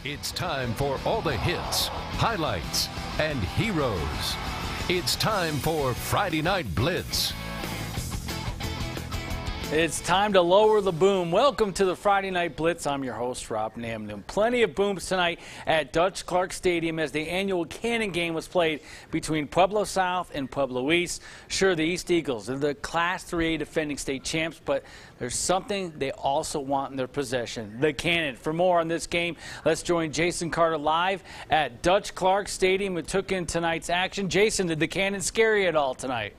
It's time for all the hits, highlights, and heroes. It's time for Friday Night Blitz. It's time to lower the boom. Welcome to the Friday Night Blitz. I'm your host, Rob Namnoon. Plenty of booms tonight at Dutch Clark Stadium as the annual Cannon game was played between Pueblo South and Pueblo East. Sure, the East Eagles are the Class 3A defending state champs, but there's something they also want in their possession, the Cannon. For more on this game, let's join Jason Carter live at Dutch Clark Stadium who took in tonight's action. Jason, did the Cannon scare you at all tonight?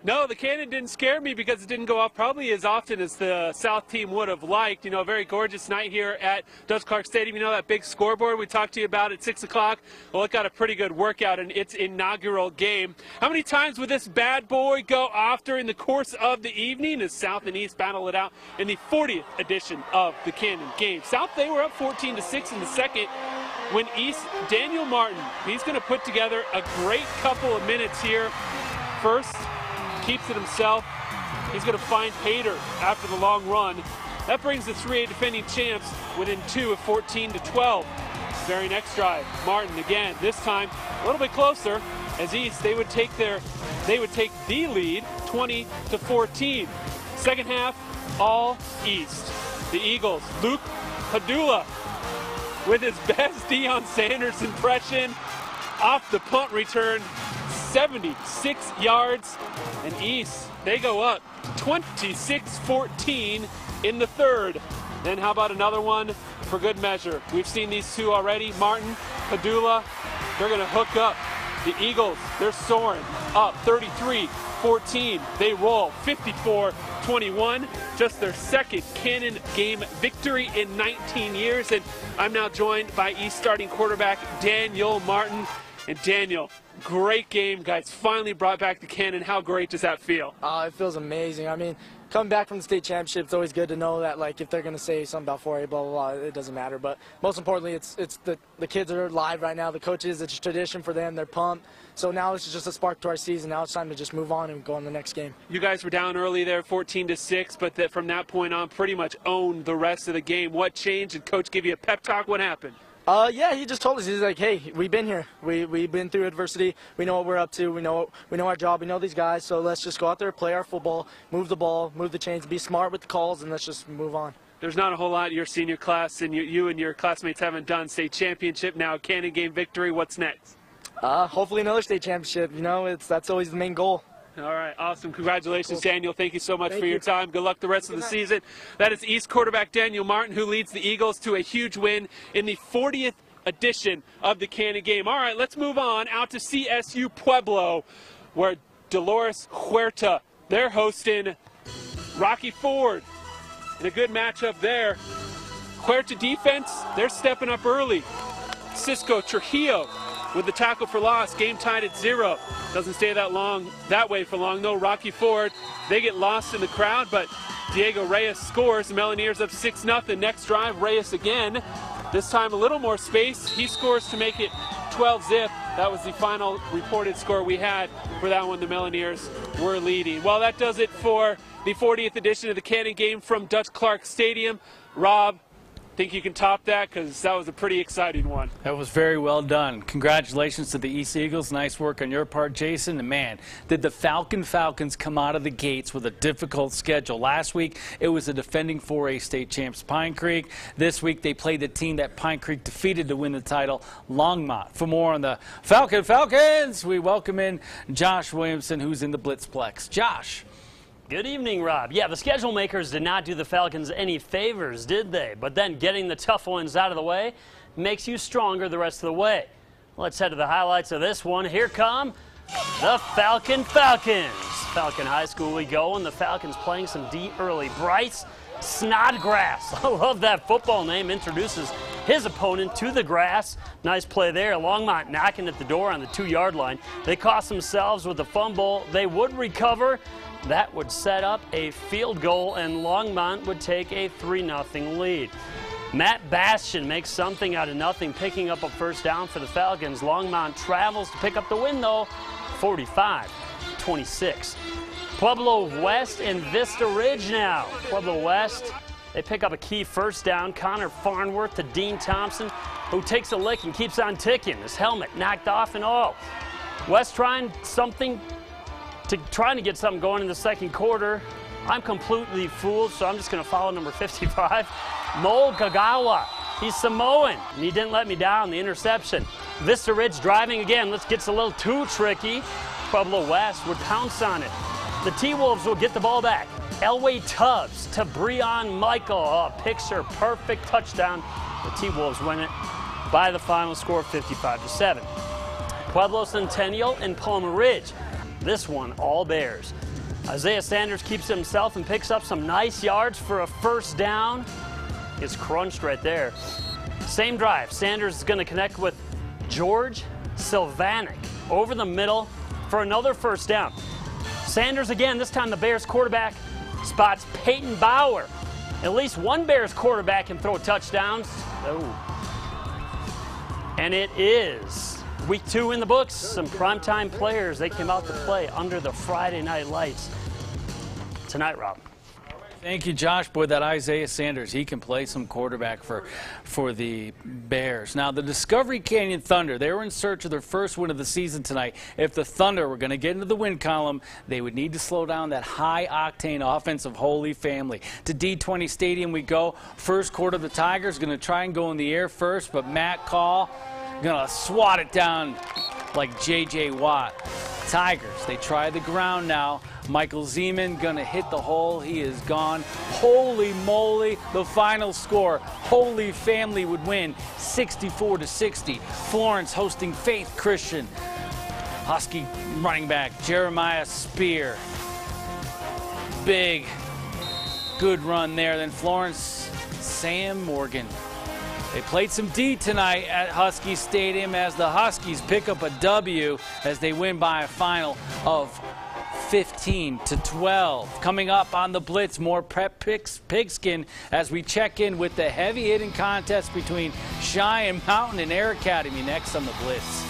No, the Cannon didn't scare me because it didn't go off probably as often as the South team would have liked. You know, a very gorgeous night here at Dutch Clark Stadium. You know that big scoreboard we talked to you about at 6 o'clock? Well, it got a pretty good workout in its inaugural game. How many times would this bad boy go off during the course of the evening as South and East battle it out in the 40th edition of the Cannon game? South, they were up 14-6 in the second when East, Daniel Martin, he's going to put together a great couple of minutes here. First, keeps it himself. He's going to find Pater after the long run. That brings the 3A defending champs within 2 of 14-12. Very next drive, Martin again, this time a little bit closer as East, they would take the lead 20-14. Second half, all East. The Eagles, Luke Padula with his best Deion Sanders impression off the punt return. 76 yards, and East, they go up 26-14 in the third. Then how about another one for good measure? We've seen these two already. Martin, Padula, they're going to hook up. The Eagles, they're soaring up 33-14. They roll 54-21. Just their second Cannon game victory in 19 years. And I'm now joined by East starting quarterback Daniel Martin. And Daniel, great game, guys. Finally brought back the Cannon. How great does that feel? It feels amazing. I mean, coming back from the state championship, it's always good to know that, like, if they're going to say something about 4A, blah, blah, blah, it doesn't matter. But most importantly, it's the kids are live right now. The coaches, it's a tradition for them. They're pumped. So now it's just a spark to our season. Now it's time to just move on and go on the next game. You guys were down early there, 14-6, but from that point on, pretty much owned the rest of the game. What changed? Did Coach give you a pep talk? What happened? Yeah, he just told us. He's like, hey, we've been here. We've been through adversity. We know what we're up to. We know our job. We know these guys. So let's just go out there, play our football, move the ball, move the chains, be smart with the calls, and let's just move on. There's not a whole lot your senior class and you and your classmates haven't done. State championship now, Cannon game victory. What's next? Hopefully another state championship. You know, that's always the main goal. All right, awesome. Congratulations, cool. Daniel. Thank you so much for your time. Good luck the rest of the season. That is East quarterback Daniel Martin, who leads the Eagles to a huge win in the 40th edition of the Cannon game. All right, let's move on out to CSU Pueblo, where Dolores Huerta, they're hosting Rocky Ford in a good matchup there. Huerta defense, they're stepping up early. Cisco Trujillo with the tackle for loss, game tied at 0. Doesn't stay that way for long though. Rocky Ford, they get lost in the crowd, but Diego Reyes scores. The Melineers up 6-0. Next drive, Reyes again. This time a little more space. He scores to make it 12-zip. That was the final reported score we had for that one. The Melineers were leading. Well, that does it for the 40th edition of the Cannon game from Dutch Clark Stadium. Rob, think you can top that? Because that was a pretty exciting one. That was very well done. Congratulations to the East Eagles. Nice work on your part, Jason. And man, did the Falcons come out of the gates with a difficult schedule. Last week, it was the defending 4A state champs, Pine Creek. This week, they played the team that Pine Creek defeated to win the title, Longmont. For more on the Falcons, we welcome in Josh Williamson, who's in the Blitzplex. Josh. Good evening, Rob. Yeah, the schedule makers did not do the Falcons any favors, did they? But then getting the tough ones out of the way makes you stronger the rest of the way. Let's head to the highlights of this one. Here come the Falcons. Falcon High School we go, and the Falcons playing some D early. Bryce Snodgrass, I love that football name, introduces his opponent to the grass. Nice play there. Longmont knocking at the door on the 2-yard line. They cost themselves with a fumble. They would recover. That would set up a field goal, and Longmont would take a 3-0 lead. Matt Bastian makes something out of nothing, picking up a first down for the Falcons. Longmont travels to pick up the win, though, 45-26. Pueblo West and Vista Ridge now. Pueblo West, they pick up a key first down. Connor Farnworth to Dean Thompson, who takes a lick and keeps on ticking. His helmet knocked off and all. West trying to get something going in the second quarter. I'm completely fooled, so I'm just going to follow number 55, Mo Kagawa. He's Samoan, and he didn't let me down. The interception. Vista Ridge driving again. Gets a little too tricky. Pueblo West would pounce on it. The T-Wolves will get the ball back. Elway Tubbs to Breon Michael. A picture-perfect touchdown. The T-Wolves win it by the final score, 55-7. Pueblo Centennial and Palmer Ridge. This one, all Bears. Isaiah Sanders keeps himself and picks up some nice yards for a first down. Gets crunched right there. Same drive. Sanders is going to connect with George Sylvanik over the middle for another first down. Sanders again, this time the Bears quarterback spots Peyton Bauer. At least one Bears quarterback can throw touchdowns. Oh. And it is week 2 in the books. Some primetime players, they came out to play under the Friday night lights tonight, Rob. Thank you, Josh. Boy, that Isaiah Sanders, he can play some quarterback for the Bears. Now, the Discovery Canyon Thunder, they were in search of their first win of the season tonight. If the Thunder were going to get into the win column, they would need to slow down that high-octane offense of Holy Family. To D20 Stadium we go. First quarter, the Tigers going to try and go in the air first, but Matt Call going to swat it down like J.J. Watt. Tigers, they try the ground now. Michael Zeman gonna hit the hole. He is gone. Holy moly, the final score. Holy Family would win 64-60. Florence hosting Faith Christian. Husky running back Jeremiah Spear. Big, good run there. Then Florence, Sam Morgan. They played some D tonight at Husky Stadium as the Huskies pick up a W as they win by a final of 15-12. Coming up on the Blitz, more Prep Pigskin as we check in with the heavy hitting contest between Cheyenne Mountain and Air Academy next on the Blitz.